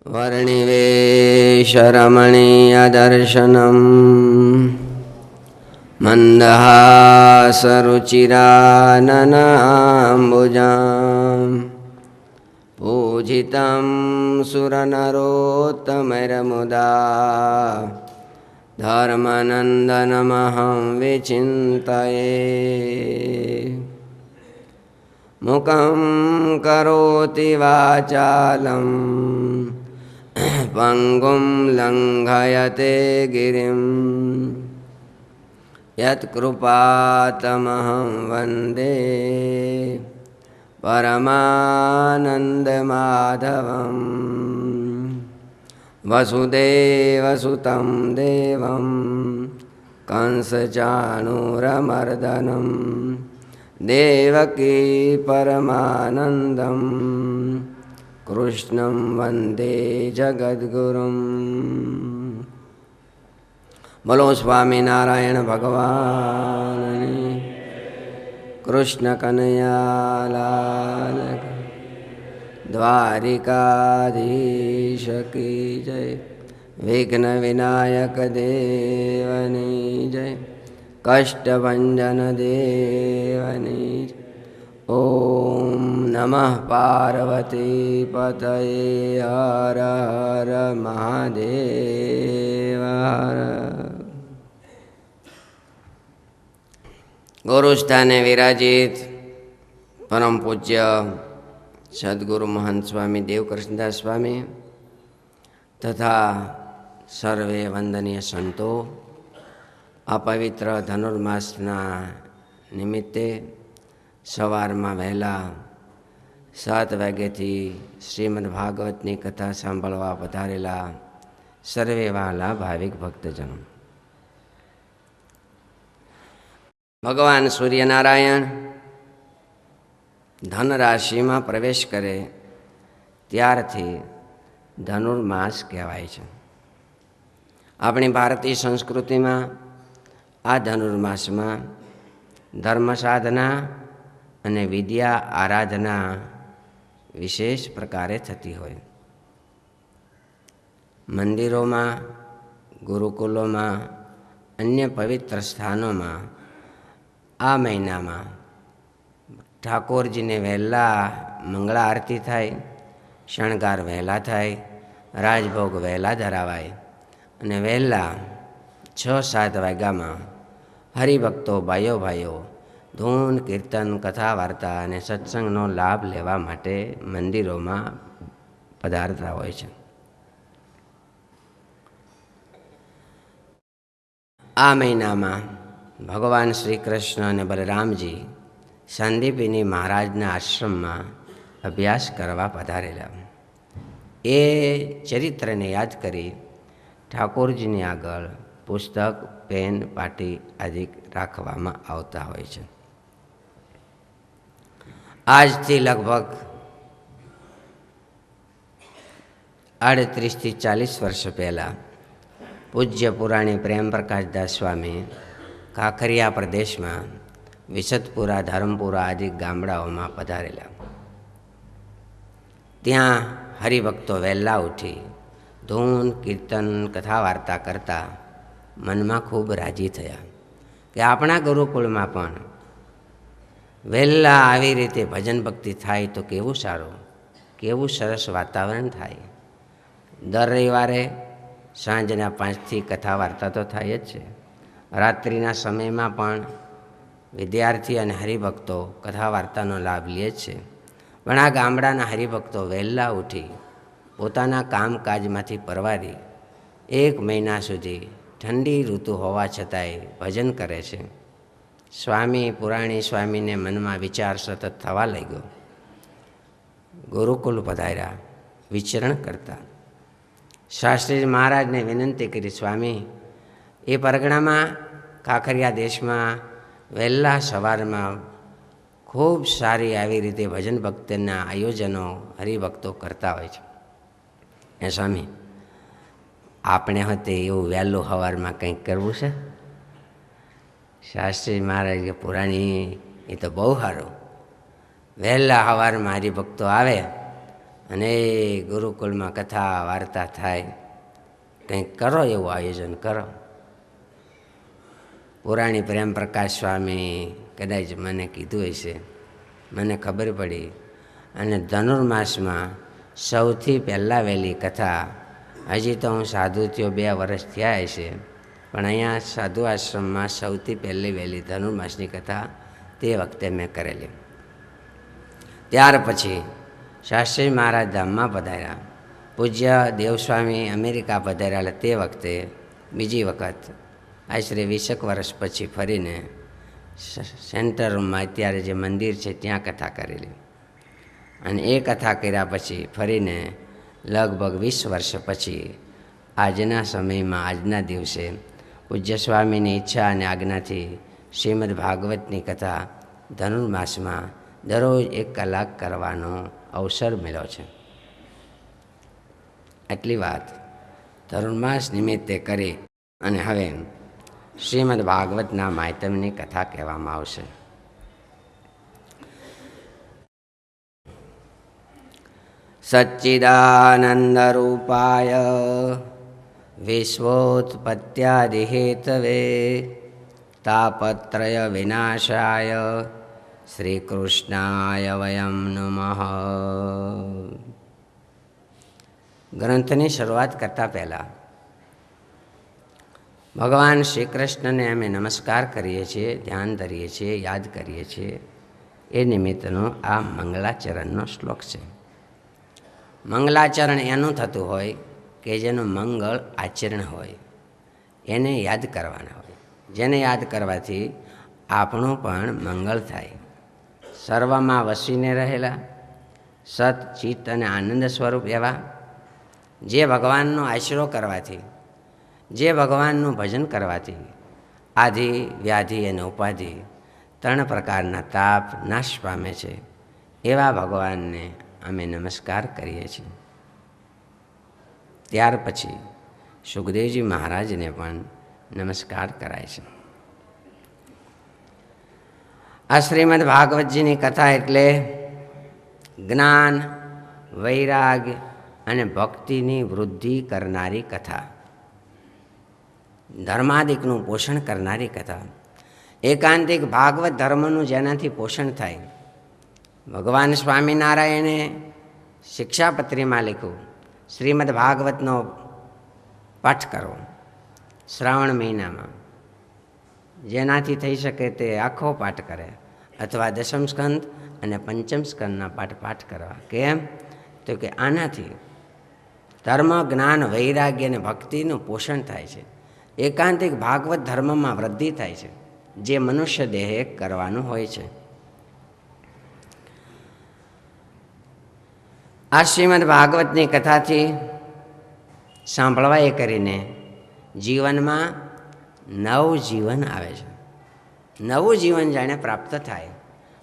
वर्णिवेशरमणीयदर्शनम् मन्दहासरुचिराननाम्बुजाम् पूजितं सुरनरोत्तमैर्मुदा धर्मनन्दनमहं विचिन्तये। मुखं करोति वाचालं पंगुं लंघयते गिरिं यत्कृपातमहं वन्दे परमानन्दमाधवम्। वसुदेवसुतं देवं कंसचाणूरमर्दनं देवकी परमानन्दं कृष्णं वन्दे जगद्गुरुं। बोलो स्वामीनारायण भगवान कृष्ण कन्हैया लाल द्वारिकाधीश की जय। विघ्न विनायक देवनी जय। कष्टभंजन देवनी जय। ओम नमः पार्वती पतये हर हर महादेव। गुरुस्थाने विराजित परम पूज्य सद्गुरु महंत स्वामी देवकृष्णदास स्वामी तथा सर्वे वंदनीय संतो आ पवित्र धनुर्मासना निमित्ते सवाરમાં વહેલા 7 વાગ્યાથી શ્રીમદ ભાગવતની કથા સાંભળવા પધારેલા સર્વે વહાલા ભાવિક ભક્તજનો, ભગવાન સૂર્યનારાયણ ધન રાશિમાં પ્રવેશ કરે ત્યારથી ધનુર્માસ કહેવાય છે. આપણી ભારતીય સંસ્કૃતિમાં આ ધનુર્માસમાં ધર્મ સાધના અને વિદ્યા આરાધના વિશેષ પ્રકારે થતી હોય. મંદિરોમાં, ગુરુકુલોમાં, અન્ય પવિત્ર સ્થાનોમાં આ મહિનામાં ઠાકોરજીને વહેલા મંગળા આરતી થાય, શણગાર વહેલા થાય, રાજભોગ વહેલા ધરાવાય અને વહેલા 6-7 વાગ્યામાં હરિભક્તો ભાઈઓ ભાઈઓ ધૂન, કીર્તન, કથા વાર્તા અને સત્સંગનો લાભ લેવા માટે મંદિરોમાં પધારતા હોય છે. આ મહિનામાં ભગવાન શ્રી કૃષ્ણ અને બલરામજી સાંદીપની મહારાજના આશ્રમમાં અભ્યાસ કરવા પધારેલા. એ ચરિત્રને યાદ કરી ઠાકોરજીની આગળ પુસ્તક, પેન, પાટી આદિ રાખવામાં આવતા હોય છે. આજથી લગભગ 38-40 વર્ષ પહેલાં પૂજ્ય પુરાણી પ્રેમ પ્રકાશદાસ સ્વામી કાંકરિયા પ્રદેશમાં વિસતપુરા, ધરમપુરા આદિ ગામડાઓમાં પધારેલા. ત્યાં હરિભક્તો વહેલા ઉઠી ધૂન, કીર્તન, કથા વાર્તા કરતા મનમાં ખૂબ રાજી થયા કે આપણા ગુરુકુળમાં પણ વહેલા આવી રીતે ભજન ભક્તિ થાય તો કેવું સારું, કેવું સરસ વાતાવરણ થાય. દર રવિવારે સાંજના 5થી કથા વાર્તા તો થાય જ છે. રાત્રિના સમયમાં પણ વિદ્યાર્થી અને હરિભક્તો કથા વાર્તાનો લાભ લે છે. પણ આ ગામડાના હરિભક્તો વહેલા ઉઠી પોતાના કામકાજમાંથી પરવારી 1 મહિના સુધી ઠંડી ઋતુ હોવા છતાંય ભજન કરે છે. સ્વામી પુરાણી સ્વામીને મનમાં વિચાર સતત થવા લાગ્યો. ગુરુકુલ પધાર્યા, વિચરણ કરતા શાસ્ત્રીજી મહારાજને વિનંતી કરી, સ્વામી, એ પરગણામાં કાંકરિયા દેશમાં વહેલા સવારમાં ખૂબ સારી આવી રીતે ભજન ભક્તિના આયોજનો હરિભક્તો કરતા હોય છે. એ સ્વામી, આપણે હોતે એવું વહેલું સવારમાં કંઈક કરવું છે. શાસ્ત્રી મહારાજ કે પુરાણી એ તો બહુ સારું, વહેલા સવારમાં હરિભક્તો આવે અને ગુરુકુળમાં કથા વાર્તા થાય. કંઈક કરો, એવું આયોજન કરો. પુરાણી પ્રેમ પ્રકાશ સ્વામી કદાચ મને કીધું હશે, મને ખબર પડી. અને ધનુર્માસમાં સૌથી પહેલાં વહેલી કથા, હજી તો હું સાધુ થયો 2 વર્ષ થયા હશે, પણ અહીંયા સાધુ આશ્રમમાં સૌથી પહેલી વહેલી ધનુર્માસની કથા તે વખતે મેં કરેલી. ત્યાર પછી શાસ્ત્રી મહારાજ ધામમાં પધાર્યા. પૂજ્ય દેવસ્વામી અમેરિકા પધારેલા તે વખતે બીજી વખત આશરે 20 વર્ષ પછી ફરીને સેન્ટર રૂમમાં અત્યારે જે મંદિર છે ત્યાં કથા કરેલી. અને એ કથા કર્યા પછી ફરીને લગભગ 20 વર્ષ પછી આજના સમયમાં આજના દિવસે પૂજ્ય સ્વામીની ઈચ્છા અને આજ્ઞાથી શ્રીમદ ભાગવતની કથા ધનુર્માસમાં દરરોજ 1 કલાક કરવાનો અવસર મળ્યો છે. આટલી વાત ધનુર્માસ નિમિત્તે કરી અને હવે શ્રીમદ ભાગવતના માયતમની કથા કહેવામાં આવશે. સચ્ચિદાનંદરૂપાય વિશ્વોત્પત્યાદિહેતવે તાપત્રય વિનાશાય શ્રીકૃષ્ણાય વયમ નમઃ. ગ્રંથની શરૂઆત કરતા પહેલાં ભગવાન શ્રી કૃષ્ણને અમે નમસ્કાર કરીએ છીએ, ધ્યાન ધરીએ છીએ, યાદ કરીએ છીએ. એ નિમિત્તનો આ મંગલાચરણનો શ્લોક છે. મંગલાચરણ એનું થતું હોય કે જેનું મંગળ આચરણ હોય, એને યાદ કરવાના હોય, જેને યાદ કરવાથી આપણું પણ મંગળ થાય. સર્વમાં વસીને રહેલા સત ચિત્ત અને આનંદ સ્વરૂપ એવા જે ભગવાનનો આશરો કરવાથી, જે ભગવાનનું ભજન કરવાથી આધિ વ્યાધિ અને ઉપાધિ 3 પ્રકારના તાપ નાશ પામે છે, એવા ભગવાનને અમે નમસ્કાર કરીએ છીએ. ત્યાર પછી સુખદેવજી મહારાજને પણ નમસ્કાર કરાય છે. આ શ્રીમદ ભાગવતજીની કથા એટલે જ્ઞાન, વૈરાગ્ય અને ભક્તિની વૃદ્ધિ કરનારી કથા, ધર્માદિકનું પોષણ કરનારી કથા. એકાંતિક ભાગવત ધર્મનું જેનાથી પોષણ થાય. ભગવાન સ્વામિનારાયણે શિક્ષાપત્રીમાં લખ્યું, શ્રીમદ ભાગવતનો પાઠ કરો શ્રાવણ મહિનામાં. જેનાથી થઈ શકે તે આખો પાઠ કરે, અથવા 10મ સ્કંદ અને 5મ સ્કંદના પાઠ કરવા. કેમ? તો કે આનાથી ધર્મ, જ્ઞાન, વૈરાગ્ય અને ભક્તિનું પોષણ થાય છે. એકાંતિક ભાગવત ધર્મમાં વૃદ્ધિ થાય છે, જે મનુષ્ય દેહે કરવાનું હોય છે. આ શ્રીમદ ભાગવતની કથાથી સાંભળવા એ કરીને જીવનમાં નવું જીવન આવે છે. નવું જીવન જાણે પ્રાપ્ત થાય.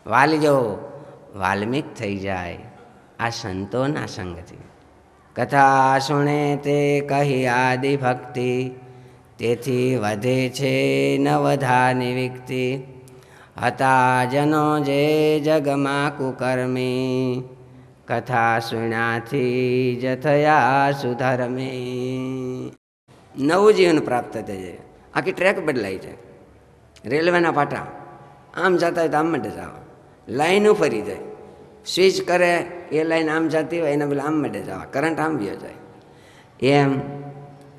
વાલીજો વાલ્મિક થઈ જાય આ સંતોના સંગથી. કથા સુણે તે કહી આદિ ભક્તિ, તેથી વધે છે નવધાની વિક્તિ. હતા જનો જે જગમાં કુકર્મી, કથા સુણ્યાથી જ થયા સુધર્મી. નવું જીવન પ્રાપ્ત થઈ જાય. આખી ટ્રેક બદલાઈ જાય. રેલવેના પાટા આમ જતા હોય તો આમ માટે જાવ, લાઈનો ફરી જાય. સ્વિચ કરે એ લાઈન આમ જતી હોય, એના પેલા આમ માટે જવા, કરંટ આમ વ્યો જાય. એમ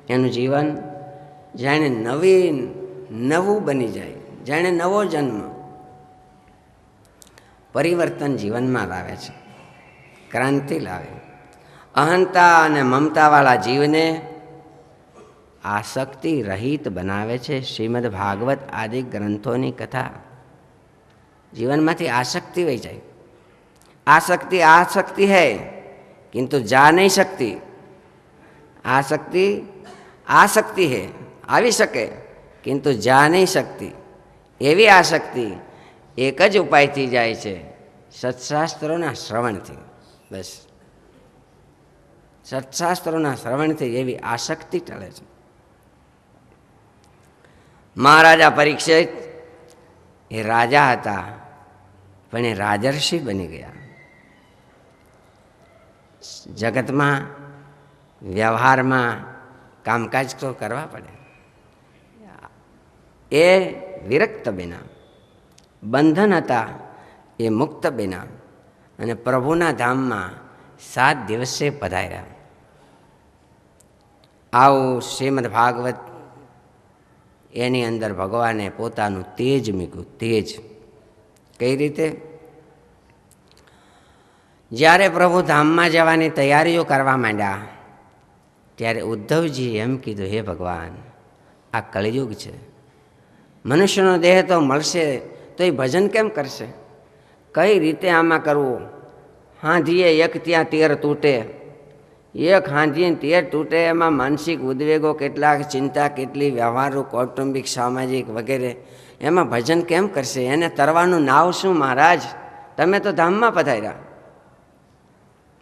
એનું જીવન જાણે નવું બની જાય, જાણે નવો જન્મ. પરિવર્તન જીવનમાં લાવે છે, ક્રાંતિ લાવે. અહંતા અને મમતાવાળા જીવને આસક્તિ રહિત બનાવે છે શ્રીમદ ભાગવત આદિ ગ્રંથોની કથા. જીવનમાંથી આસક્તિ વહી જાય. आसक्ति है किंतु जा नहीं सकती. आसक्ति है આવી શકે किंतु जा नहीं सकती. એવી આસક્તિ એક જ ઉપાયથી જાય છે, સત્શાસ્ત્રોના શ્રવણથી. બસ સત્શાસ્ત્રોના શ્રવણથી એવી આસક્તિ ટળે છે. મહારાજા પરીક્ષિત એ રાજા હતા, પણ એ રાજર્ષિ બની ગયા. જગતમાં વ્યવહારમાં કામકાજ તો કરવા પડે. એ વિરક્ત બન્યા, બંધન હતા એ મુક્ત બન્યા અને પ્રભુના ધામમાં 7 દિવસે પધાર્યા. આવું શ્રીમદ ભાગવત એની અંદર ભગવાને પોતાનું તેજ મૂક્યું. તેજ કઈ રીતે? જ્યારે પ્રભુ ધામમાં જવાની તૈયારીઓ કરવા માંડ્યા ત્યારે ઉદ્ધવજી એમ કીધું, હે ભગવાન, આ કળિયુગ છે, મનુષ્યનો દેહ તો મળશે તો એ ભજન કેમ કરશે? કઈ રીતે આમાં કરવું? હાંધીએ એક ત્યાં તેર તૂટે, એક હાંધીએ તેર તૂટે. એમાં માનસિક ઉદ્વેગો કેટલાક, ચિંતા કેટલી, વ્યવહારો કૌટુંબિક સામાજિક વગેરે. એમાં ભજન કેમ કરશે? એને તરવાનું નાવ શું મહારાજ? તમે તો ધામમાં પધાર્યા.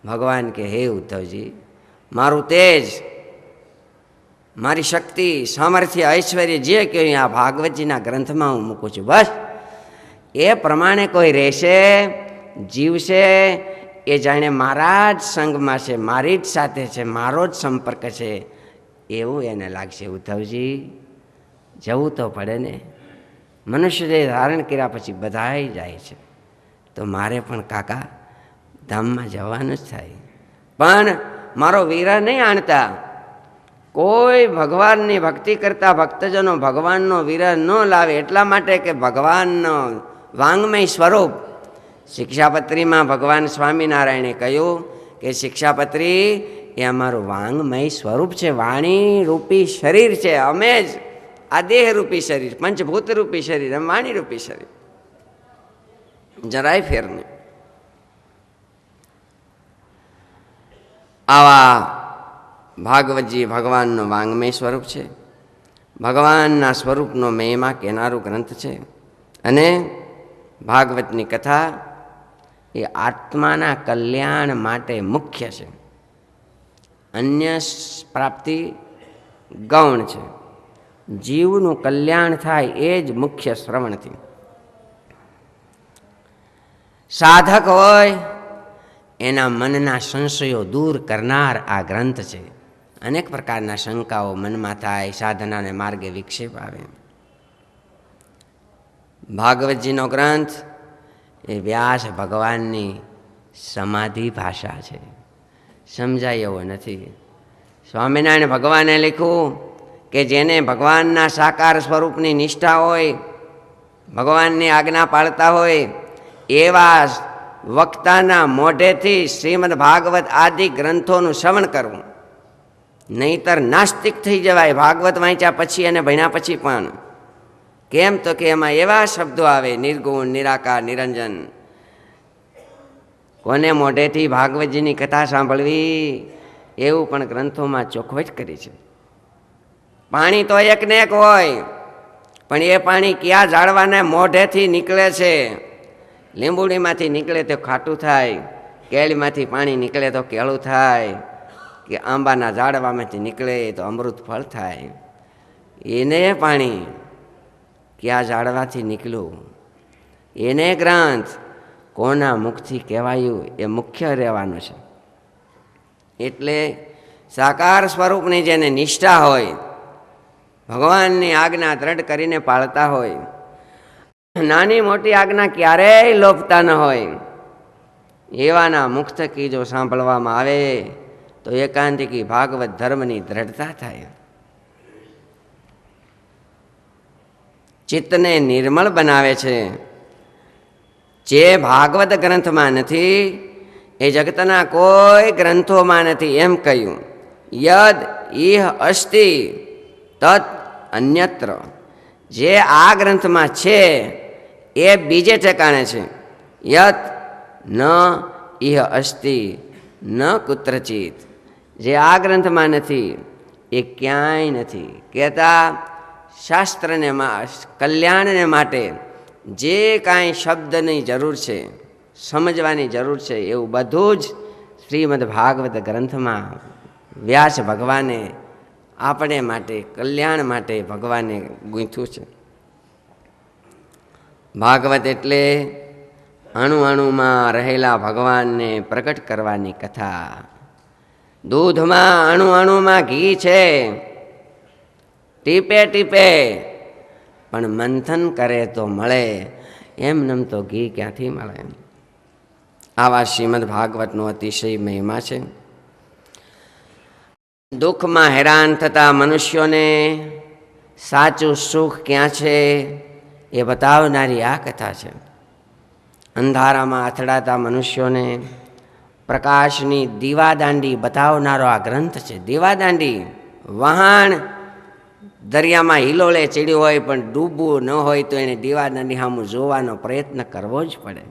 ભગવાન કે, હે ઉદ્ધવજી, મારું તેજ, મારી શક્તિ, સામર્થ્ય, ઐશ્વર્ય જે કહ્યું આ ભાગવતજીના ગ્રંથમાં હું મૂકું છું. બસ એ પ્રમાણે કોઈ રહેશે, જીવશે, એ જાણે મારા જ સંગમાં છે, મારી જ સાથે છે, મારો જ સંપર્ક છે એવું એને લાગશે. ઉદ્ધવજી, જવું તો પડે ને. મનુષ્ય દેહ ધારણ કર્યા પછી બધાય જાય છે, તો મારે પણ કાકા ધામમાં જવાનું જ થાય. પણ મારો વિરહ નહીં આણતા. કોઈ ભગવાનની ભક્તિ કરતા ભક્તજનો ભગવાનનો વિરહ ન લાવે એટલા માટે કે ભગવાનનો વાંગમય સ્વરૂપ. શિક્ષાપત્રીમાં ભગવાન સ્વામિનારાયણે કહ્યું કે શિક્ષાપત્રી એ અમારું વાંગમય સ્વરૂપ છે, વાણી રૂપી શરીર છે. અમે જ આ દેહરૂપી શરીર, પંચભૂત રૂપી શરીર, એમ વાણી રૂપી શરીર, જરાય ફેર નહીં. આવા ભાગવતજી ભગવાનનો વાંગમય સ્વરૂપ છે, ભગવાનના સ્વરૂપનો મહિમા કહેનારું ગ્રંથ છે. અને ભાગવતની કથા એ આત્માના કલ્યાણ માટે મુખ્ય છે, અન્ય પ્રાપ્તિ ગૌણ છે. જીવનું કલ્યાણ થાય એ જ મુખ્ય શ્રવણથી. સાધક હોય એના મનના સંશયો દૂર કરનાર આ ગ્રંથ છે. અનેક પ્રકારના શંકાઓ મનમાં થાય, સાધનાને માર્ગે વિક્ષેપ આવે. ભાગવતજીનો ગ્રંથ એ વ્યાસ ભગવાનની સમાધિ ભાષા છે, સમજાય એવો નથી. સ્વામિનારાયણ ભગવાને લખ્યું કે જેને ભગવાનના સાકાર સ્વરૂપની નિષ્ઠા હોય, ભગવાનની આજ્ઞા પાળતા હોય, એવા વક્તાના મોઢેથી શ્રીમદ ભાગવત આદિ ગ્રંથોનું શ્રવણ કરવું. નહીતર નાસ્તિક થઈ જવાય ભાગવત વાંચ્યા પછી અને ભણ્યા પછી પણ. કેમ? તો કે એમાં એવા શબ્દો આવે, નિર્ગુણ, નિરાકાર, નિરંજન. કોને મોઢેથી ભાગવતજીની કથા સાંભળવી એવું પણ ગ્રંથોમાં ચોખવટ કરી છે. પાણી તો એક ને એક હોય, પણ એ પાણી કયા ઝાડવાને મોઢેથી નીકળે છે? લીંબુડીમાંથી નીકળે તો ખાટું થાય, કેળીમાંથી પાણી નીકળે તો કેળું થાય, કે આંબાના ઝાડવામાંથી નીકળે તો અમૃત ફળ થાય. એને પાણી કયા ઝાડવાથી નીકળ્યું, એને ગ્રંથ કોના મુખથી કહેવાયું એ મુખ્ય રહેવાનું છે. એટલે સાકાર સ્વરૂપની જેને નિષ્ઠા હોય, ભગવાનની આજ્ઞા દ્રઢ કરીને પાળતા હોય, નાની મોટી આજ્ઞા ક્યારેય લોભતા ન હોય, એવાના મુખ થકી જો સાંભળવામાં આવે તો એકાંતિકી ભાગવત ધર્મની દ્રઢતા થાય. ચિત્તને નિર્મળ બનાવે છે. જે ભાગવત ગ્રંથમાં નથી એ જગતના કોઈ ગ્રંથોમાં નથી. એમ કહ્યું, યદ ઇહ અસ્તિ તત અન્યત્ર. જે આ ગ્રંથમાં છે એ બીજે ઠેકાણે છે. યત ન ઇહ અસ્તિ ન કુત્રચિત. જે આ ગ્રંથમાં નથી એ ક્યાંય નથી. કહેતા શાસ્ત્રને કલ્યાણને માટે જે કાંઈ શબ્દની જરૂર છે, સમજવાની જરૂર છે, એવું બધું જ શ્રીમદ ભાગવત ગ્રંથમાં વ્યાસ ભગવાને આપણે માટે, કલ્યાણ માટે ભગવાને ગૂંથ્યું છે. ભાગવત એટલે અણુ અણુમાં રહેલા ભગવાનને પ્રગટ કરવાની કથા. દૂધમાં અણુ અણુમાં ઘી છે, ટીપે ટીપે, પણ મંથન કરે તો મળે, એમનેમ તો ઘી ક્યાંથી મળે. આવા શ્રીમદ ભાગવતનો અતિશય મહિમા છે. દુઃખમાં હેરાન થતા મનુષ્યોને સાચું સુખ ક્યાં છે એ બતાવનારી આ કથા છે. અંધારામાં અથડાતા મનુષ્યોને પ્રકાશની દીવાદાંડી બતાવનારો આ ગ્રંથ છે. દીવાદાંડી, વહાણ દરિયામાં હિલોળે ચડ્યું હોય પણ ડૂબવું ન હોય તો એને દીવાદાંડી સામું જોવાનો પ્રયત્ન કરવો જ પડે,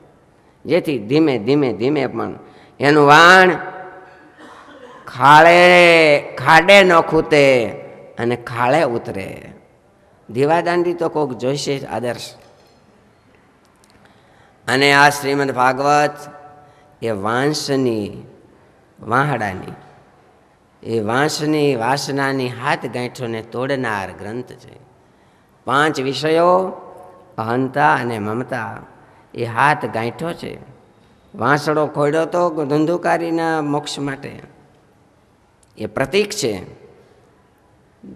જેથી ધીમે ધીમે ધીમે પણ એનું વાણ ખાડે ન ખૂતે અને ખાળે ઉતરે. દીવાદાંડી તો કોક જોઈશે જ આદર્શ. અને આ શ્રીમદ ભાગવત એ વાંસની વાહડાની, એ વાંસની વાસનાની હાથ ગાંઠોને તોડનાર ગ્રંથ છે. 5 વિષયો અહંતા અને મમતા એ હાથ ગાંઠો છે. વાંસળો ખોડ્યો તો ધંધુકારીના મોક્ષ માટે, એ પ્રતીક છે.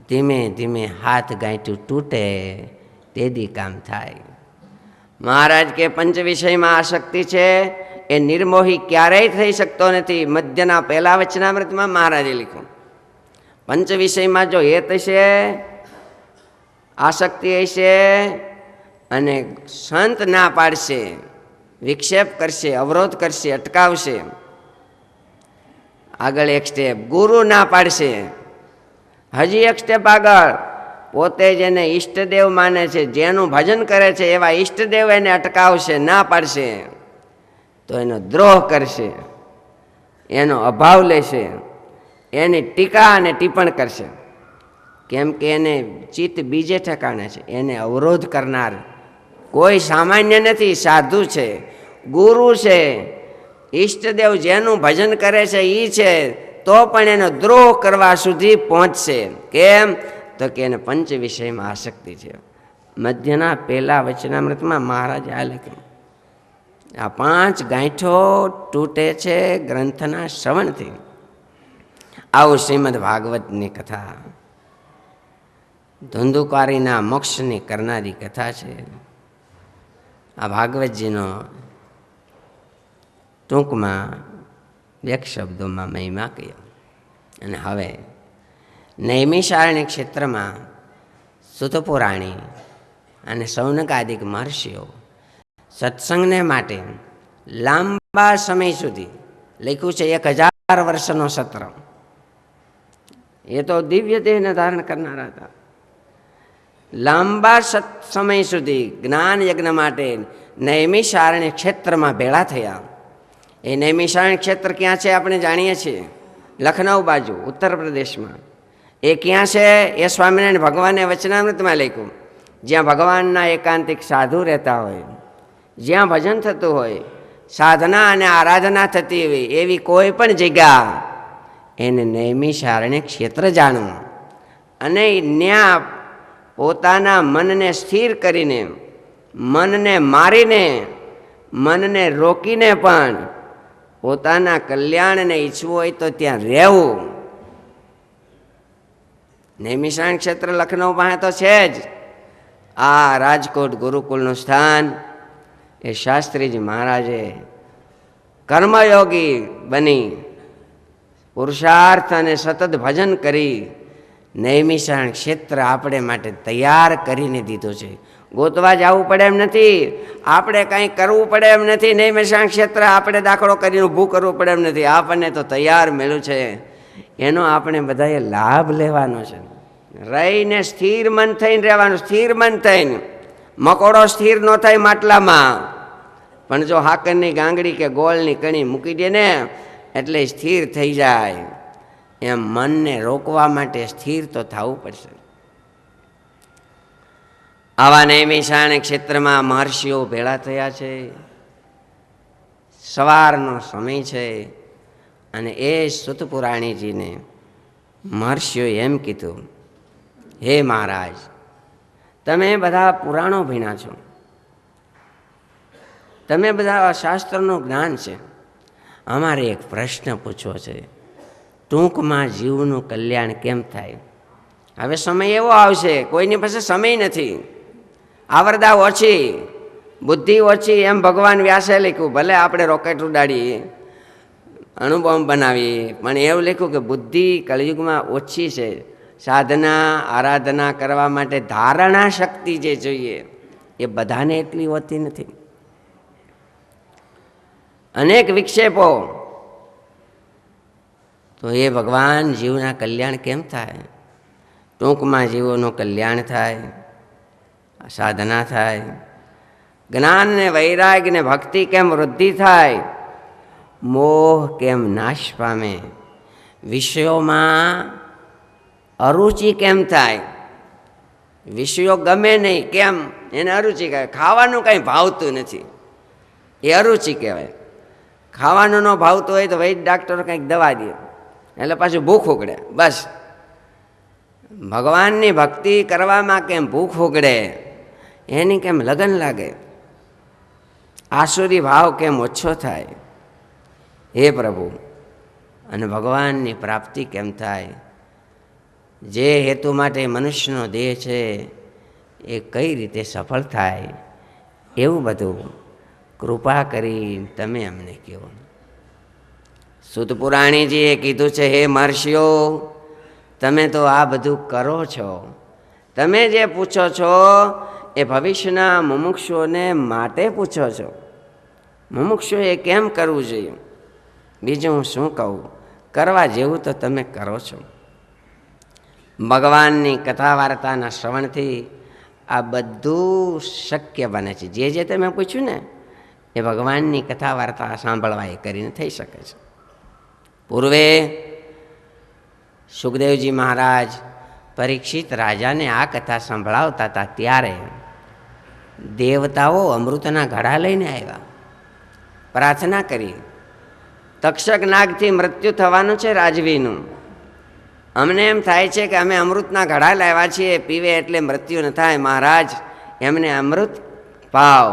ધીમે ધીમે હાથ ગાંઠ્યું તૂટે તેદી કામ થાય. મહારાજ કે 5 વિષયમાં આસક્તિ છે એ નિર્મોહી ક્યારેય થઈ શકતો નથી. મધ્યના પહેલા વચનામૃતમાં મહારાજે લખ્યું, 5 વિષયમાં જો હેત હશે, આસક્તિ હશે અને સંત ના પાડશે, વિક્ષેપ કરશે, અવરોધ કરશે, અટકાવશે, આગળ એક સ્ટેપ ગુરુ ના પાડશે, હજી એક સ્ટેપ આગળ પોતે જેને ઈષ્ટદેવ માને છે, જેનું ભજન કરે છે એવા ઈષ્ટદેવ એને અટકાવશે, ના પાડશે તો એનો દ્રોહ કરશે, એનો અભાવ લેશે, એની ટીકા અને ટિપ્પણ કરશે. કેમ કે એને ચિત્ત બીજે ઠેકાણે છે. એને અવરોધ કરનાર કોઈ સામાન્ય નથી, સાધુ છે, ગુરુ છે, ઈષ્ટદેવ જેનું ભજન કરે છે એ છે, તો પણ એનો દ્રોહ કરવા સુધી પહોંચશે. કેમ તો કે એને 5 વિષયમાં આસક્તિ છે. મધ્યના પહેલા વચનામૃતમાં મહારાજે આ લખ્યું, આ 5 ગાંઠો તૂટે છે ગ્રંથના શ્રવણથી. આવું શ્રીમદ ભાગવતની કથા ધુંધુકારીના મોક્ષની કરનારી કથા છે. આ ભાગવતજીનો ટૂંકમાં 2 શબ્દોમાં મહિમા કહ્યો. અને હવે નૈમિષારણ્ય ક્ષેત્રમાં સુતપુરાણી અને સૌનકાદિક મહર્ષિઓ સત્સંગને માટે લાંબા સમય સુધી લખ્યું છે. 1000 વર્ષનો સત્ર. એ તો દિવ્ય દેહને ધારણ કરનારા હતા. લાંબા સમય સુધી જ્ઞાન યજ્ઞ માટે નૈમિષારણ્ય ક્ષેત્રમાં ભેળા થયા. એ નૈમિષારણ્ય ક્ષેત્ર ક્યાં છે આપણે જાણીએ છીએ, લખનઉ બાજુ ઉત્તર પ્રદેશમાં. એ ક્યાં છે એ સ્વામિનારાયણ ભગવાને વચનામૃતમાં લખ્યું. જ્યાં ભગવાનના એકાંતિક સાધુ રહેતા હોય, જ્યાં ભજન થતું હોય, સાધના અને આરાધના થતી હોય, એવી કોઈ પણ જગ્યા એને નૈમિષારણ્ય ક્ષેત્ર જાણવું. અને ત્યાં પોતાના મનને સ્થિર કરીને, મનને મારીને, મનને રોકીને પણ પોતાના કલ્યાણને ઈચ્છવું હોય તો ત્યાં રહેવું. નૈમિષારણ્ય ક્ષેત્ર લખનઉ પાસે તો છે જ. આ રાજકોટ ગુરુકુળનું સ્થાન એ શાસ્ત્રીજી મહારાજે કર્મયોગી બની પુરુષાર્થ અને સતત ભજન કરી નૈમિષારણ્ય ક્ષેત્ર આપણે માટે તૈયાર કરીને દીધું છે. ગોતવા જવું પડે એમ નથી, આપણે કંઈ કરવું પડે એમ નથી. નૈમિષારણ્ય ક્ષેત્ર આપણે દાખલો કરીને ઊભું કરવું પડે એમ નથી. આપણને તો તૈયાર મળ્યું છે, એનો આપણે બધાએ લાભ લેવાનો છે. રહીને સ્થિર મન થઈને રહેવાનું. સ્થિર મન થઈને મકોડો સ્થિર ન થાય માટલામાં, પણ જો હાકરની ગાંગડી કે ગોળની કણી મૂકી દે ને એટલે સ્થિર થઈ જાય. એમ મનને રોકવા માટે સ્થિર તો થવું પડશે. આવા નૈમિષારણ્ય ક્ષેત્રમાં મહર્ષિઓ ભેળા થયા છે. સવારનો સમય છે અને એ સુતપુરાણીજીને મહર્ષિઓએ એમ કીધું, હે મહારાજ, તમે બધા પુરાણો ભણ્યા છો, તમે બધા શાસ્ત્રનું જ્ઞાન છે, અમારે એક પ્રશ્ન પૂછવો છે, ટૂંકમાં જીવનું કલ્યાણ કેમ થાય? હવે સમય એવો આવશે, કોઈની પાસે સમય નથી, આવરદા ઓછી, બુદ્ધિ ઓછી, એમ ભગવાન વ્યાસે લખ્યું. ભલે આપણે રોકેટ ઉડાડીએ, અણુબોમ્બ બનાવીએ, પણ એવું લખ્યું કે બુદ્ધિ કળિયુગમાં ઓછી છે. સાધના આરાધના કરવા માટે ધારણા શક્તિ જે જોઈએ એ બધાને એટલી હોતી નથી. અનેક વિક્ષેપો. તો એ ભગવાન જીવના કલ્યાણ કેમ થાય? ટૂંકમાં જીવોનું કલ્યાણ થાય, સાધના થાય, જ્ઞાન ને વૈરાગ્ય ને ભક્તિ કેમ વૃદ્ધિ થાય, મોહ કેમ નાશ પામે, વિષયોમાં અરુચિ કેમ થાય? વિષયો ગમે નહીં, કેમ? એને અરુચિ કહેવાય. ખાવાનું કંઈ ભાવતું નથી, એ અરુચિ કહેવાય. ખાવાનું ન ભાવતું હોય તો વૈદ્ય ડાક્ટરો કંઈક દવા દે એટલે પાછું ભૂખ ઉગડે. બસ ભગવાનની ભક્તિ કરવામાં કેમ ભૂખ ઉગડે, એની કેમ લગન લાગે, આસુરી ભાવ કેમ ઓછો થાય, હે પ્રભુ. અને ભગવાનની પ્રાપ્તિ કેમ થાય? જે હેતુ માટે મનુષ્યનો દેહ છે એ કઈ રીતે સફળ થાય, એવું બધું કૃપા કરી તમે અમને કહો. સુત પુરાણીજીએ કીધું છે, હે મહર્ષિઓ, તમે તો આ બધું કરો છો. તમે જે પૂછો છો એ ભવિષ્યના મુમુક્ષુઓને માટે પૂછો છો. મુમુક્ષુએ કેમ કરવું જોઈએ, બીજું હું શું કહું? કરવા જેવું તો તમે કરો છો. ભગવાનની કથા વાર્તાના શ્રવણથી આ બધું શક્ય બને છે. જે જે તમે પૂછ્યું ને એ ભગવાનની કથા વાર્તા સાંભળવા એ કરીને થઈ શકે છે. પૂર્વે સુખદેવજી મહારાજ પરીક્ષિત રાજાને આ કથા સંભળાવતા હતા ત્યારે દેવતાઓ અમૃતના ઘડા લઈને આવ્યા, પ્રાર્થના કરી, તક્ષક નાગથી મૃત્યુ થવાનું છે રાજવીનું, અમને એમ થાય છે કે અમે અમૃતના ઘડા લાવ્યા છીએ, પીવે એટલે મૃત્યુ ન થાય. મહારાજ, એમને અમૃત પાવ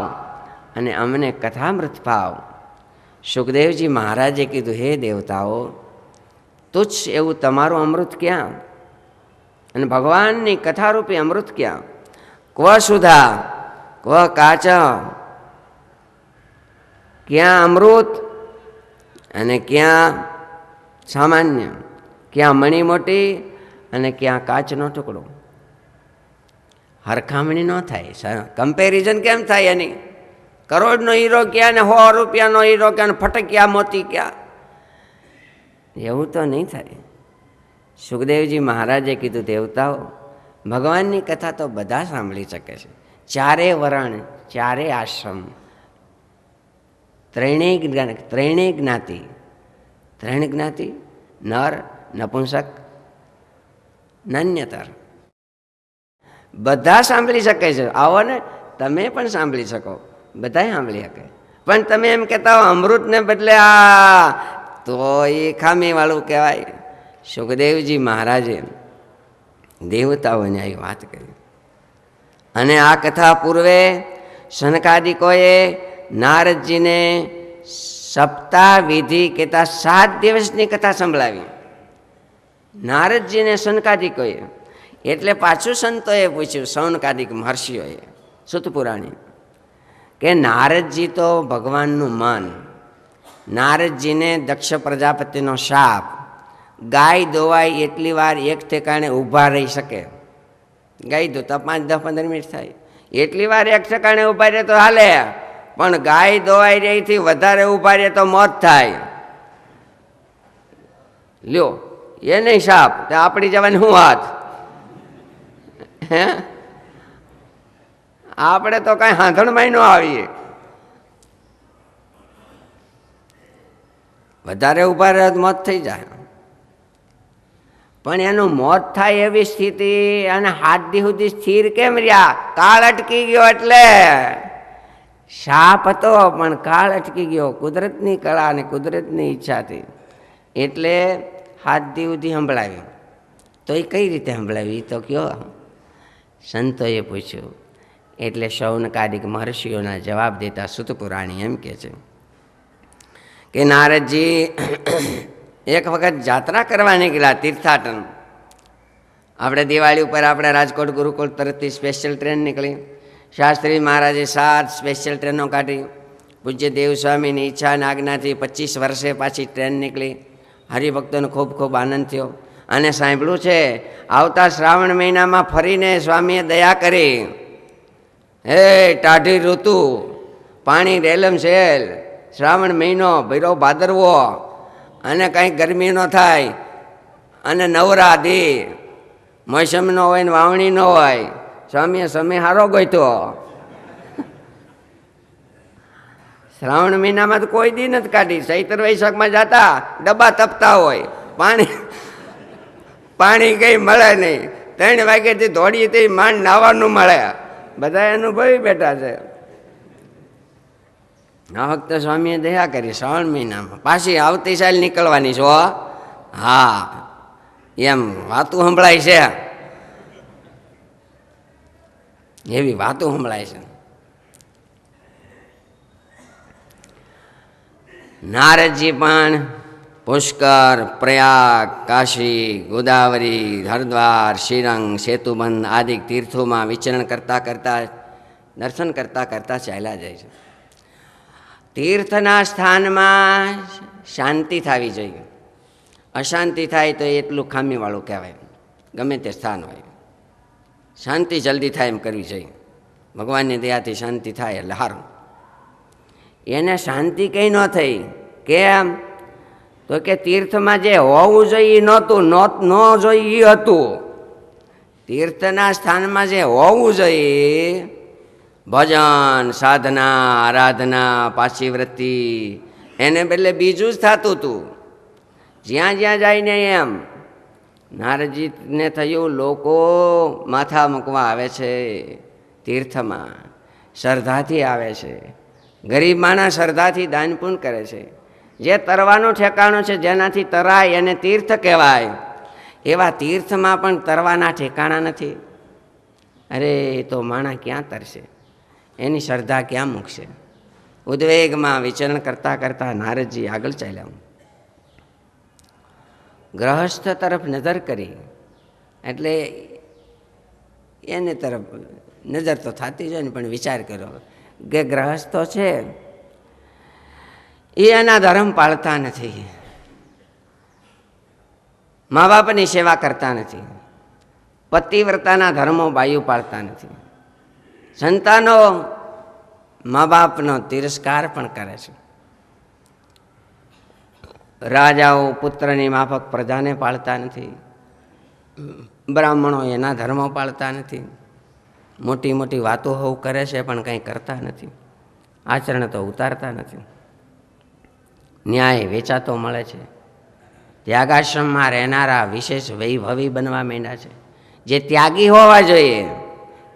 અને અમને કથામૃત પાવ. સુખદેવજી મહારાજે કીધું, હે દેવતાઓ, તુચ્છ એવું તમારું અમૃત ક્યાં અને ભગવાનની કથારૂપી અમૃત ક્યાં? ક્વ સુધા ક્વ કાચ, ક્યાં અમૃત અને ક્યાં સામાન્ય, ક્યાં મણી મોટી અને ક્યાં કાચનો ટુકડો? હરખામણી ન થાય, કમ્પેરિઝન કેમ થાય એની? કરોડનો હીરો ક્યાં ને 100 રૂપિયાનો હીરો ક્યાં ને ફટક્યા મોતી ક્યાં? એવું તો નહીં થાય. સુખદેવજી મહારાજે કીધું, દેવતાઓ, ભગવાનની કથા તો બધા સાંભળી શકે છે. 4 વર્ણ, 4 આશ્રમ, ત્રણેય જ્ઞાતિ, નર, નપુંસક, નાન્યતર, બધા સાંભળી શકે છે. આવો ને, તમે પણ સાંભળી શકો, બધા સાંભળી શકે. પણ તમે એમ કહેતા હો અમૃતને બદલે આ, તો એ ખામીવાળું કહેવાય. સુખદેવજી મહારાજે દેવતાઓને આવી વાત કરી. અને આ કથા પૂર્વે સનકાદિકોએ નારદજીને સપ્તાહ વિધિ કહેતા 7 દિવસની કથા સંભળાવી. નારદજીને સનકાદિકોએ, એટલે પાછું સંતોએ પૂછ્યું, સૌનકાદિક મહર્ષિઓએ, સુતપુરાણી, કે નારદજી તો ભગવાનનું મન, નારદજીને દક્ષ પ્રજાપતિનો શાપ, ગાય દોવાય એટલી વાર એક ઠેકાણે ઊભા રહી શકે, ગાય દોતા 5, 10, 15 મિનિટ થાય, એટલી વાર એક ઠેકાણે ઊભા રહે તો હાલે, પણ ગાય દોવાઈ રહીથી વધારે ઊભા રહે તો મોત થાય. લ્યો, એ નહીં શાપ, તો આપણી જવાની શું વાત? હે, આપણે તો કાંઈ હાંધણમાં ન આવીએ. વધારે ઊભા રહે તો મોત થઈ જાય. પણ એનું મોત થાય એવી સ્થિતિ અને 7 દી સુધી સ્થિર કેમ રહ્યા? કાળ અટકી ગયો. એટલે શાપ હતો પણ કાળ અટકી ગયો, કુદરતની કળા અને કુદરતની ઈચ્છાથી. એટલે 7 દી સુધી સંભળાવ્યું. તો એ કઈ રીતે સંભળાવ્યું? તો કયો? સંતોએ પૂછ્યું, એટલે શૌનકાદિક મહર્ષિઓના જવાબ દેતા સૂત પુરાણી એમ કહે છે કે નારદજી એક વખત જાત્રા કરવા નીકળ્યા, તીર્થાટન. આપણે દિવાળી ઉપર આપણે રાજકોટ ગુરુકુળ તરફથી સ્પેશિયલ ટ્રેન નીકળી. શાસ્ત્રી મહારાજે 7 સ્પેશિયલ ટ્રેનો કાઢી. પૂજ્ય દેવસ્વામીની ઈચ્છા અને આજ્ઞાથી 25 વર્ષે પાછી ટ્રેન નીકળી. હરિભક્તોને ખૂબ ખૂબ આનંદ થયો. અને સાંભળ્યું છે આવતા શ્રાવણ મહિનામાં ફરીને સ્વામીએ દયા કરી. હે ટાઢી ઋતુ, પાણી રેલમ શેલ, શ્રાવણ મહિનો, ભૈરવ ભાદરવો, અને કંઈ ગરમી ન થાય, અને નવરાધી, મોસમ ન હોય ને વાવણી ન હોય. સ્વામીએ સમય સારો ગોઠવો. શ્રાવણ મહિનામાં તો કોઈ દી નથી કાઢી. ચૈત્ર વૈશાખમાં જતા ડબ્બા તપતા હોય, પાણી કંઈ મળે નહીં. 3 વાગ્યાથી દોડીએ તે માંડ નાવાનું મળે. બધા અનુભવી બેઠા છે. આ વખતે સ્વામીએ દયા કરી. શ્રાવણ મહિનામાં પાછી આવતી સાલ નીકળવાની છો. હા, એમ વાતું સંભળાય છે, એવી વાતું સંભળાય છે. નારદજી પણ પુષ્કર, પ્રયાગ, કાશી, ગોદાવરી, હરદ્વાર, શ્રીરંગ, સેતુબંધ આદિ તીર્થોમાં વિચરણ કરતાં કરતાં, દર્શન કરતાં કરતાં ચાલ્યા જાય છે. તીર્થના સ્થાનમાં શાંતિ થવી જોઈએ. અશાંતિ થાય તો એટલું ખામીવાળું કહેવાય. ગમે તે સ્થાન હોય, શાંતિ જલ્દી થાય એમ કરવી જોઈએ. ભગવાનની દયાથી શાંતિ થાય એટલે સારું. એને શાંતિ કંઈ ન થઈ. કેમ? તો કે તીર્થમાં જે હોવું જોઈએ નહોતું, ન જોઈએ એ હતું. તીર્થના સ્થાનમાં જે હોવું જોઈએ, ભજન, સાધના, આરાધના, પાશીવૃત્તિ, એને બદલે બીજું જ થતું હતું. જ્યાં જ્યાં જઈને એમ નારદજીને થયું લોકો માથા મૂકવા આવે છે તીર્થમાં, શ્રદ્ધાથી આવે છે. ગરીબ માણસ શ્રદ્ધાથી દાન પુણ્ય કરે છે. જે તરવાનું ઠેકાણું છે, જેનાથી તરાય એને તીર્થ કહેવાય. એવા તીર્થમાં પણ તરવાના ઠેકાણા નથી. અરે તો માણસ ક્યાં તરશે? એની શ્રદ્ધા ક્યાં મૂકશે? ઉદ્વેગમાં વિચરણ કરતાં કરતાં નારદજી આગળ ચાલ્યા. ગ્રહસ્થ તરફ નજર કરી એટલે એની તરફ નજર તો થતી જ હોય ને, પણ વિચાર કર્યો કે ગ્રહસ્થો છે એ એના ધર્મ પાળતા નથી, મા બાપની સેવા કરતા નથી, પતિવ્રતાના ધર્મો બાયુ પાળતા નથી, સંતાનો મા બાપનો તિરસ્કાર પણ કરે છે, રાજાઓ પુત્રની માફક પ્રજાને પાળતા નથી, બ્રાહ્મણો એના ધર્મો પાળતા નથી, મોટી મોટી વાતો હોવ કરે છે પણ કંઈ કરતા નથી, આચરણ તો ઉતારતા નથી, ન્યાય વેચાતો મળે છે. ત્યાગાશ્રમમાં રહેનારા વિશેષ વૈભવી બનવા માંડ્યા છે. જે ત્યાગી હોવા જોઈએ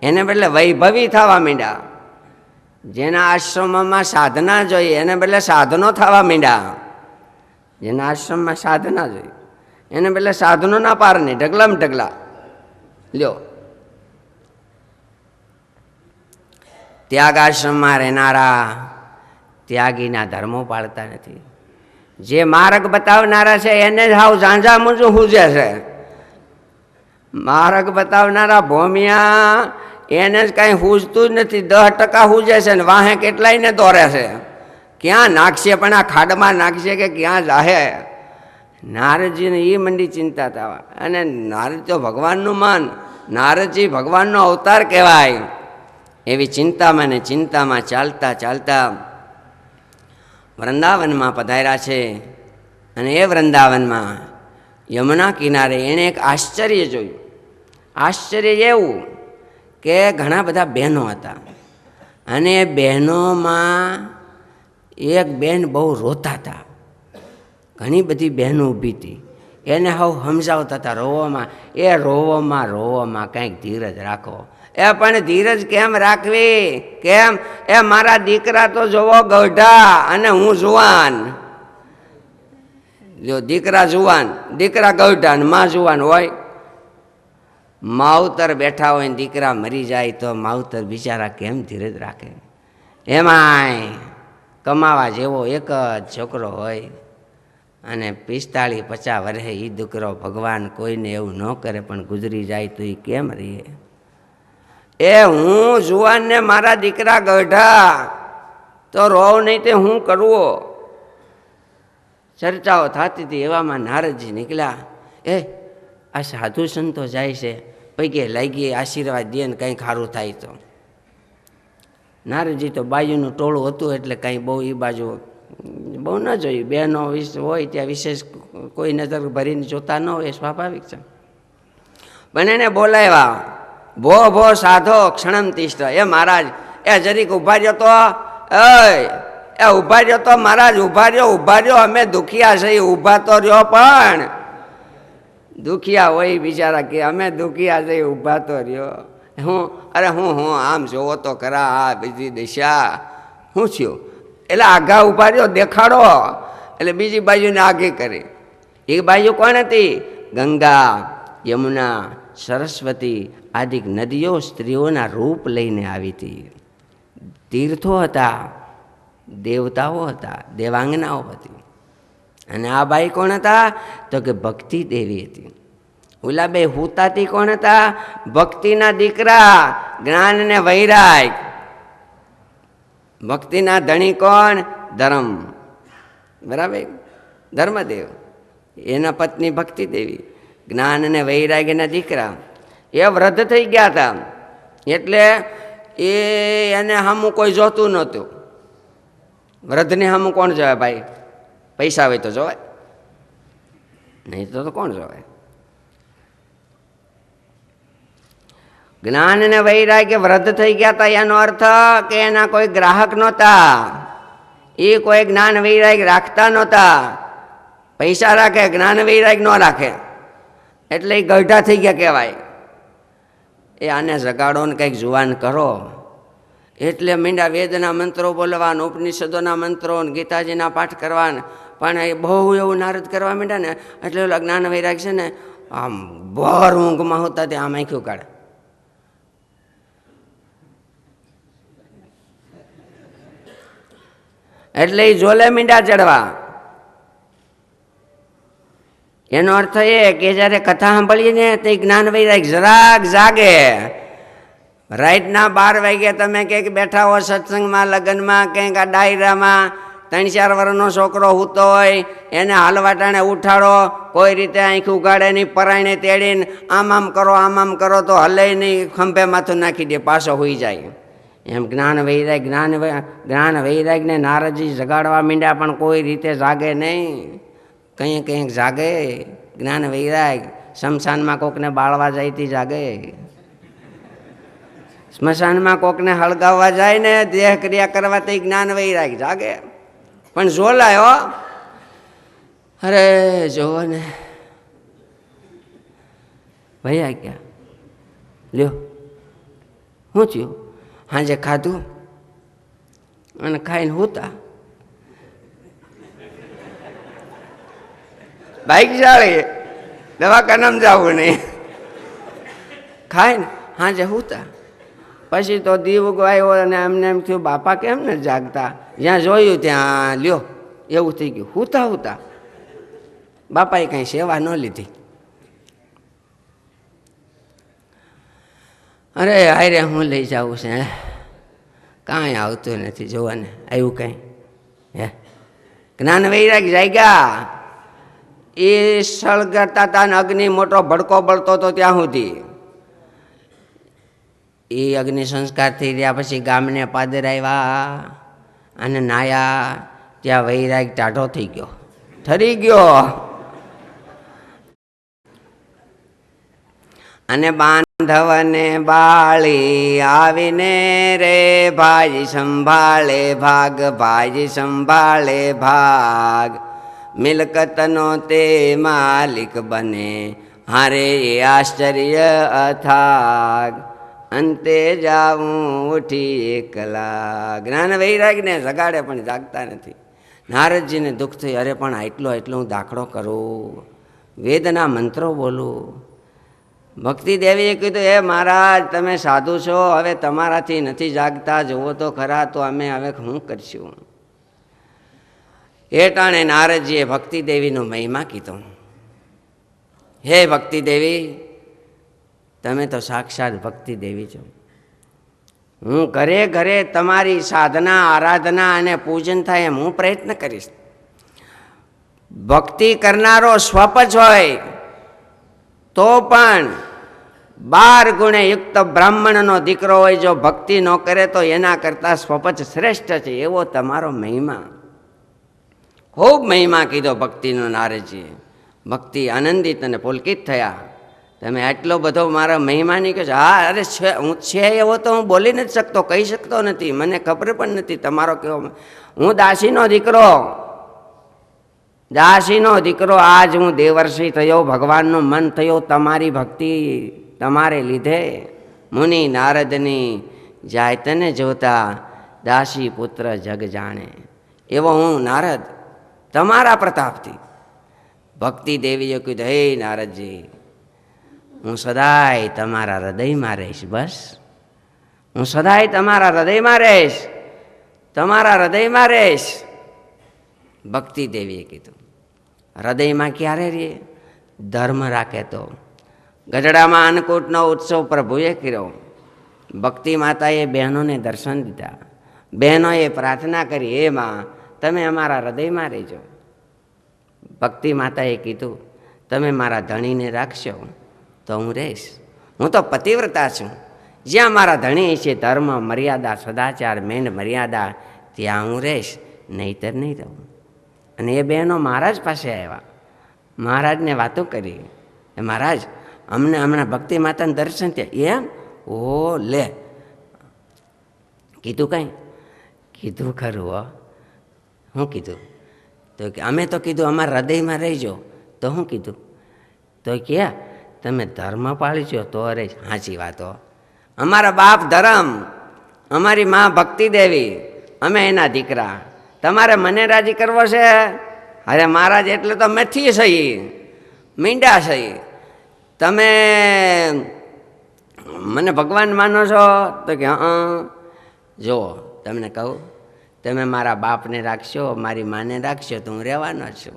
એને બદલે વૈભવી થવા માંડ્યા. જેના આશ્રમમાં સાધના જોઈએ એને બદલે સાધનો થવા માંડ્યા. જેના આશ્રમમાં સાધના જોઈએ એને બદલે સાધનોના પાર નહીં, ઢગલામાં ઢગલા લ્યો. ત્યાગાશ્રમમાં રહેનારા ત્યાગીના ધર્મો પાળતા નથી. જે માર્ગ બતાવનારા છે એને જ હાવ ઝાંઝા મૂંઝું સૂજે છે. માર્ગ બતાવનારા ભોમિયા એને જ કાંઈ સૂઝતું જ નથી. 10% સૂજે છે ને વાહે કેટલાયને દોરે છે. ક્યાં નાખશે? પણ આ ખાડમાં નાખશે કે ક્યાં જાહે? નારદજીને એ મંડી ચિંતા થવા. અને નારદ તો ભગવાનનું મન, નારદજી ભગવાનનો અવતાર કહેવાય. એવી ચિંતામાં ને ચિંતામાં ચાલતા ચાલતા વૃંદાવનમાં પધાર્યા છે. અને એ વૃંદાવનમાં યમુના કિનારે એણે એક આશ્ચર્ય જોયું. આશ્ચર્ય એવું કે ઘણા બધા બહેનો હતા અને એ બહેનોમાં એક બહેન બહુ રોતા હતા. ઘણી બધી બહેનો ઊભી હતી. એને હવે સમજાવતા હતા રોવામાં. એ રોવામાં કંઈક ધીરજ રાખો. એ પણ ધીરજ કેમ રાખવી? કેમ? એ મારા દીકરા તો જોવો ગૌઢા અને હું જુવાન. જો દીકરા જુવાન, દીકરા ગૌઢા ને માં જુવાન હોય માવતર બેઠા હોય ને દીકરા મરી જાય તો માવતર બિચારા કેમ ધીરજ રાખે? એમાંય કમાવા જેવો એક જ છોકરો હોય અને 45-50 વર્ષે એ દીકરો ભગવાન કોઈને એવું ન કરે પણ ગુજરી જાય તો એ કેમ રહીએ? એ હું જુવાનને મારા દીકરા ગઢા તો રોવ નહીં તે હું કરવો? ચર્ચાઓ થતી હતી. એવામાં નારદજી નીકળ્યા. આ સાધુ સંતો જાય છે, પૈકે લાગી આશીર્વાદ દે ને કંઈ સારું થાય તો. નારદજી તો બાયુનું ટોળું હતું એટલે કાંઈ બહુ એ બાજુ બહુ ન જોયું. બહેનો હોય ત્યાં વિશેષ કોઈ નજર ભરીને જોતા ન હોય, સ્વાભાવિક છે. પણ એને બોલાવ્યા. ભો સાધો ક્ષણમ તિષ્ઠ. એ મહારાજ, એ જરીક ઉભા રહ્યો તો, એ ઉભા રહ્યો તો મહારાજ, ઉભા રહ્યો. અમે દુખિયા છે, ઉભા તો રહ્યો. પણ દુખિયા હોય બિચારા કે અમે દુખિયા છે, ઉભા તો રહ્યો. હું આમ જોવો તો ખરા, આ બીજી દિશા શું થયું? એટલે આઘા ઉભા રહ્યો, દેખાડો. એટલે બીજી બાજુને આઘી કરી. એ બાજુ કોણ હતી? ગંગા, યમુના, સરસ્વતી આદિક નદીઓ સ્ત્રીઓના રૂપ લઈને આવી હતી. તીર્થો હતા, દેવતાઓ હતા, દેવાંગનાઓ હતી. અને આ બાઈ કોણ હતા? તો કે ભક્તિ દેવી હતી. ઓલા બે હુતાતી કોણ હતા? ભક્તિના દીકરા, જ્ઞાન ને વૈરાગ. ભક્તિના ધણી કોણ? ધર્મ. બરાબર, ધર્મદેવ. એના પત્ની ભક્તિ દેવી, જ્ઞાન અને વૈરાગ્યના દીકરા. એ વૃદ્ધ થઈ ગયા હતા એટલે એને સામું કોઈ જોતું નહોતું. વૃદ્ધને સામું કોણ જોવાય ભાઈ? પૈસા હોય તો જોવાય, નહીં તો કોણ જોવાય? જ્ઞાન અને વૈરાગ્ય વૃદ્ધ થઈ ગયા હતા એનો અર્થ કે એના કોઈ ગ્રાહક નહોતા. એ કોઈ જ્ઞાન વૈરાગ્ય રાખતા નહોતા. પૈસા રાખે, જ્ઞાન વૈરાગ્ય ન રાખે એટલે એ ગઢા થઈ ગયા કહેવાય. એ આને જગાડો ને કંઈક જુવાન કરો. એટલે મીંડા વેદના મંત્રો બોલવાના, ઉપનિષદોના મંત્રો, ગીતાજીના પાઠ કરવાના. પણ એ બહુ એવું નારદ કરવા માંડ્યા ને એટલે ઓલા જ્ઞાન વૈરાગ છે ને આમ ભર ઊંઘમાં હોતા તે આમ આંખ્યું કાઢે. એટલે એ જોલે મીંડા ચડવા. એનો અર્થ એ કે જ્યારે કથા સાંભળીએ ને તે જ્ઞાન વૈરાગ જરાક જાગે. રાતના 12 વાગે તમે કંઈક બેઠા હો સત્સંગમાં, લગ્નમાં, કંઈક આ ડાયરામાં, 3-4 વર્ષનો છોકરો સૂતો હોય એને હાલવાટાણે ઉઠાડો, કોઈ રીતે આંખ ઉગાડે નહીં, પરાયણે તેડીને આમ કરો તો હલે નહીં, ખંભે માથું નાખી દે, પાછો હોઈ જાય. એમ જ્ઞાન વૈરાગને નારદજી જગાડવા માંડ્યા પણ કોઈ રીતે જાગે નહીં. કંઈક જાગે જ્ઞાન વૈરાગ. સ્મશાનમાં કોકને બાળવા જાય જાગે, સ્મશાનમાં કોકને હળગાવવા જાય ને દેહ ક્રિયા કરવા તે જ્ઞાન વૈરાગ જાગે. પણ જોલાયો, અરે જોવો ને ભૈયા ગયા લ્યો શું થયું? હાજે ખાધું અને ખાઈને હોતા બાઈક ચાલે, દવાખાનામાં જવું નહીં, ખાઈને હાજે હોતા. પછી તો દીવ ઉગવાયો અને એમને એમ થયું બાપા કેમ ને જાગતા? જ્યાં જોયું ત્યાં લ્યો એવું થઈ ગયું. હુતા બાપાએ કાંઈ સેવા ન લીધી. અરે હારે હું લઈ જાઉં છે, કાંઈ આવતું નથી જોવાને. આવ્યું કાંઈ? હે જ્ઞાન વૈરાગ જાગ્યા. એ સળગતા હતા ને અગ્નિ મોટો ભડકો બળતો હતો ત્યાં સુધી. એ અગ્નિ સંસ્કાર થઈ રહ્યા પછી ગામને પાદર આવ્યા અને નાયા. ત્યાં વૈરાગ ટાઢો થઈ ગયો, ઠરી ગયો. અને બાંધવને બાળી આવીને રે ભાઈ સંભાળે ભાગ, ભાઈ સંભાળે ભાગ. મિલકતનો તે માલિક બને, હારે એ આશ્ચર્ય અથાગ. અંતે જાવું ઉઠી એકલા. જ્ઞાન વૈરાગને જગાડે પણ જાગતા નથી. નારદજીને દુઃખ થયું, અરે પણ એટલો હું દાખલો કરું, વેદના મંત્રો બોલું, ભક્તિ દેવીએ કીધું, એ મહારાજ તમે સાધુ છો, હવે તમારાથી નથી જાગતા, જુઓ તો ખરા, તો અમે હવે શું કરશું? એ ટાણે નારદજીએ ભક્તિ દેવીનો મહિમા કીધો. હે ભક્તિ દેવી, તમે તો સાક્ષાત ભક્તિ દેવી છો. હું ઘરે ઘરે તમારી સાધના, આરાધના અને પૂજન થાય એમ હું પ્રયત્ન કરીશ. ભક્તિ કરનારો સ્વપચ હોય તો પણ 12 ગુણે યુક્ત બ્રાહ્મણનો દીકરો હોય, જો ભક્તિ ન કરે તો એના કરતાં સ્વપચ શ્રેષ્ઠ છે. એવો તમારો મહિમા, ખૂબ મહિમા કીધો ભક્તિનો નારદજીએ. ભક્તિ આનંદિત અને પુલકિત થયા. તમે આટલો બધો મારા મહિમા નહીં કહો છો? હા, અરે હું છે એવો તો હું બોલી નથી શકતો, કહી શકતો નથી, મને ખબર પણ નથી તમારો કેવો. હું દાસીનો દીકરો, દાસીનો દીકરો. આજ હું દેવર્ષિ થયો, ભગવાનનો મન થયો તમારી ભક્તિ તમારે લીધે. મુનિ નારદની જાય તને જોતા, દાસી પુત્ર જગ જાણે. એવો હું નારદ તમારા પ્રતાપથી. ભક્તિ દેવીએ કીધું, હે નારદજી, હું સદાય તમારા હૃદયમાં રહીશ. બસ, હું સદાય તમારા હૃદયમાં રહીશ, તમારા હૃદયમાં રહીશ. ભક્તિ દેવીએ કીધું, હૃદયમાં ક્યારે રહીએ? ધર્મ રાખે તો. ગઢડામાં અન્નકૂટનો ઉત્સવ પ્રભુએ કર્યો. ભક્તિ માતાએ બહેનોને દર્શન દીધા. બહેનોએ પ્રાર્થના કરી, હે માં, તમે અમારા હૃદયમાં રહેજો. ભક્તિ માતાએ કીધું, તમે મારા ધણીને રાખશો તો હું રહીશ. હું તો પતિવ્રતા છું. જ્યાં મારા ધણી છે, ધર્મ, મર્યાદા, સદાચાર, મેન મર્યાદા, ત્યાં હું રહીશ, નહીંતર નહીં રહું. અને એ બહેનો મહારાજ પાસે આવ્યા. મહારાજને વાતો કરી, એ મહારાજ, અમને હમણાં ભક્તિ માતાને દર્શન થયા. એમ? ઓ લે, કીધું કાંઈ? કીધું ખરું. હો, શું કીધું? તો કે અમે તો કીધું અમારા હૃદયમાં રહીજો. તો શું કીધું? તો ક્યાં તમે ધર્મ પાળીજો તો અરે સાચી વાતો. અમારા બાપ ધર્મ, અમારી મા ભક્તિ દેવી, અમે એના દીકરા. તમારે મને રાજી કરવો છે? અરે મહારાજ, એટલે તો મેથી સહી, મીંડા સહી. તમે મને ભગવાન માનો છો? તો કે હા. જુઓ, તમને કહું, તમે મારા બાપને રાખશો, મારી માને રાખશો તો હું રહેવાનો છું.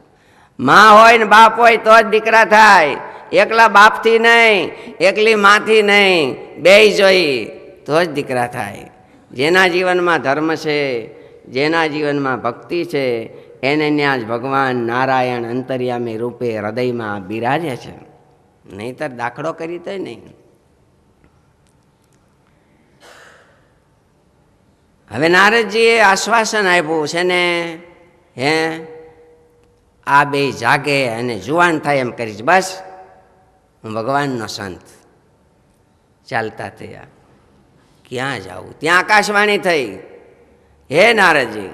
માં હોય ને બાપ હોય તો જ દીકરા થાય. એકલા બાપથી નહીં, એકલી માથી નહીં, બેય જોઈ તો જ દીકરા થાય. જેના જીવનમાં ધર્મ છે, જેના જીવનમાં ભક્તિ છે, એને ત્યાં જ ભગવાન નારાયણ અંતર્યામી રૂપે હૃદયમાં બિરાજે છે. નહીંતર દાખલો કરી તો નહીં. હવે નારદજીએ આશ્વાસન આપ્યું છે ને, હે આ બે જાગે અને જુવાન થાય એમ કરીશ. બસ, હું ભગવાનનો સંત. ચાલતા થયા. ક્યાં જાઉં? ત્યાં આકાશવાણી થઈ, હે નારદજી,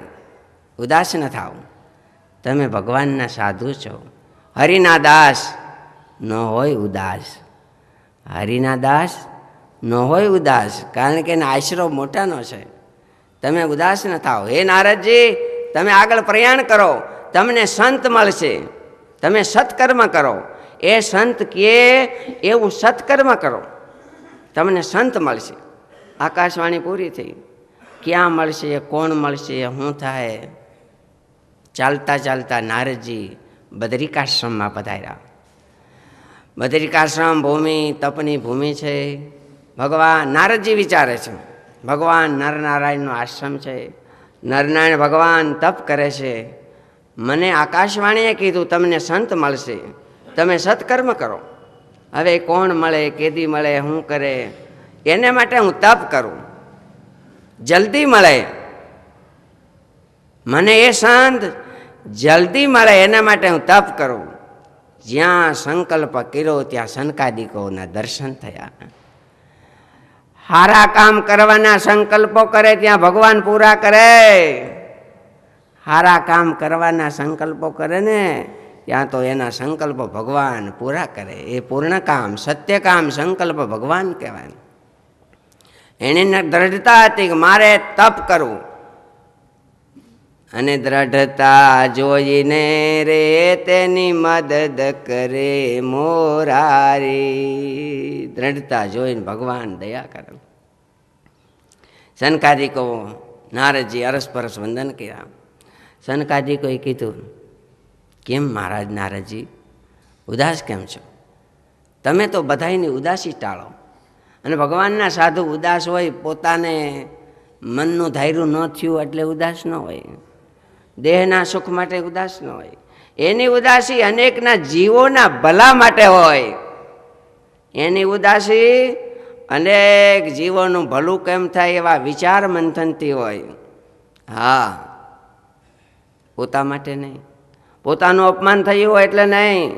ઉદાસ ન થાવ. તમે ભગવાનના સાધુ છો. હરિના દાસ ન હોય ઉદાસ. હરિના દાસ ન હોય ઉદાસ, કારણ કે એના આશરો મોટાનો છે. તમે ઉદાસ ન થાવ. હે નારદજી, તમે આગળ પ્રયાણ કરો, તમને સંત મળશે. તમે સત્કર્મ કરો. એ સંત કે એવું સત્કર્મ કરો, તમને સંત મળશે. આકાશવાણી પૂરી થઈ. ક્યાં મળશે, કોણ મળશે, શું થાય? ચાલતા ચાલતા નારદજી બદરિકાશ્રમમાં પધાર્યા. બદરિકાશ્રમ ભૂમિ તપની ભૂમિ છે. ભગવાન નારદજી વિચારે છે, ભગવાન નરનારાયણનો આશ્રમ છે. નરનારાયણ ભગવાન તપ કરે છે. મને આકાશવાણીએ કીધું તમને સંત મળશે, તમે સત્કર્મ કરો. હવે કોણ મળે, કેદી મળે, શું કરે, એને માટે હું તપ કરું, જલ્દી મળે મને એ સંત, જલ્દી મળે એના માટે હું તપ કરું. જ્યાં સંકલ્પ કર્યો ત્યાં સનકાદિકોના દર્શન થયા. સારા કામ કરવાના સંકલ્પો કરે ત્યાં ભગવાન પૂરા કરે. સારા કામ કરવાના સંકલ્પો કરે ને ત્યાં તો એના સંકલ્પો ભગવાન પૂરા કરે. એ પૂર્ણ કામ, સત્ય કામ, સંકલ્પ ભગવાન કહેવાય. એને દ્રઢતા હતી કે મારે તપ કરવું. અને દ્રઢતા જોઈને રે તેની મદદ કરે મોરારી. દ્રઢતા જોઈને ભગવાન દયા કરે. સનકાદિકો નારદજી અરસપરસ વંદન કર્યા. સનકાદિકોએ કીધું, કેમ મહારાજ નારદજી ઉદાસ કેમ છો? તમે તો બધાયની ઉદાસી ટાળો. અને ભગવાનના સાધુ ઉદાસ હોય, પોતાને મનનું ધાર્યું ન થયું એટલે ઉદાસ ન હોય, દેહના સુખ માટે ઉદાસ ન હોય. એની ઉદાસી અનેકના જીવોના ભલા માટે હોય. એની ઉદાસી અનેક જીવોનું ભલું કેમ થાય એવા વિચાર મંથનથી હોય. હા, પોતા માટે નહીં. પોતાનું અપમાન થયું હોય એટલે નહીં,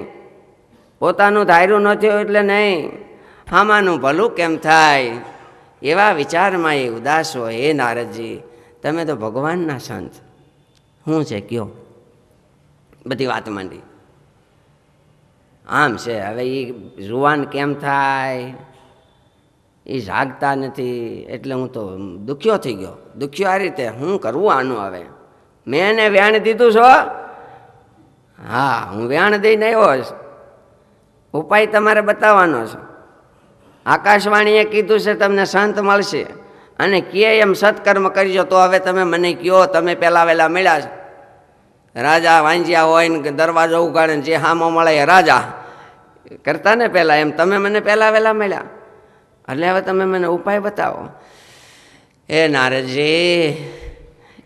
પોતાનું ધાર્યું ન થયું એટલે નહીં, આમાંનું ભલું કેમ થાય એવા વિચારમાં એ ઉદાસ હોય. હે નારદજી, તમે તો ભગવાનના સંત. શું છે કયો? બધી વાત માંડી. આમ છે. હવે એ જુવાન કેમ થાય એ જાગતા નથી, એટલે હું તો દુખ્યો થઈ ગયો. દુખ્યો આ રીતે, હું કરવું આનું? હવે મેં એને વ્યાણ દીધું છો. હા, હું વ્યાણ દઈને આવ્યો છું. ઉપાય તમારે બતાવવાનો છે. આકાશવાણીએ કીધું છે તમને સંત મળશે અને કહે એમ સત્કર્મ કરજો. તો હવે તમે મને કહો, તમે પહેલાં વહેલા મળ્યા છો. રાજા વાંજ્યા હોય ને દરવાજો ઉગાડે ને જે હામો મળે એ રાજા કરતા ને પહેલાં, એમ તમે મને પહેલાં વહેલા મળ્યા. એટલે હવે તમે મને ઉપાય બતાવો. એ નારદજી,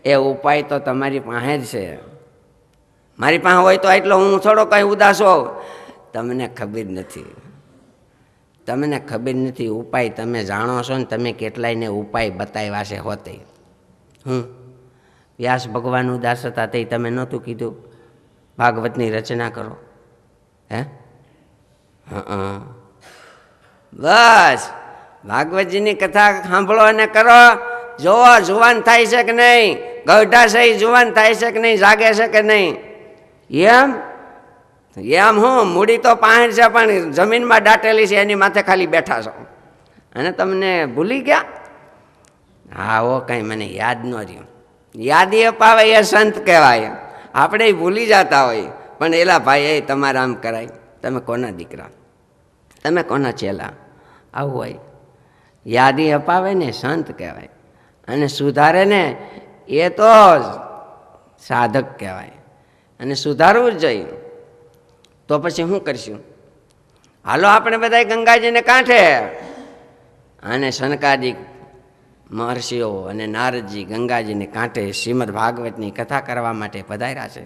એ ઉપાય તો તમારી પાસે જ છે. મારી પાસે હોય તો એટલો હું થોડો કંઈ ઉદાસ હોઉં. તમને ખબર નથી, તમને ખબર નથી. ઉપાય તમે જાણો છો ને, તમે કેટલાયને ઉપાય બતાવ્યા છે હોતે. વ્યાસ ભગવાન ઉદાસ હતા તે તમે નહોતું કીધું ભાગવતની રચના કરો? હે? બસ ભાગવતજીની કથા સાંભળો અને કરો. જોવો જુવાન થાય છે કે નહીં, ગૌઢા છે જુવાન થાય છે કે નહીં, જાગે છે કે નહીં. એમ હું મૂડી તો પાંચ છે પણ જમીનમાં દાટેલી છે, એની માથે ખાલી બેઠા છો અને તમને ભૂલી ગયા. હા, ઓ કંઈ મને યાદ ન રહ્યું. યાદી અપાવે એ સંત કહેવાય. આપણે ભૂલી જતા હોય. પણ એલા ભાઈ, એ તમારે આમ કરાય. તમે કોના દીકરા, તમે કોના ચેલા, આવું હોય. યાદી અપાવે ને સંત કહેવાય, અને સુધારે ને એ તો સાધક કહેવાય. અને સુધારવું જ જોઈએ. તો પછી શું કરશું? હાલો આપણે બધા ગંગાજીને કાંઠે. અને સનકાદિક મહર્ષિઓ અને નારદજી ગંગાજીને કાંઠે શ્રીમદ ભાગવતની કથા કરવા માટે પધાર્યા છે.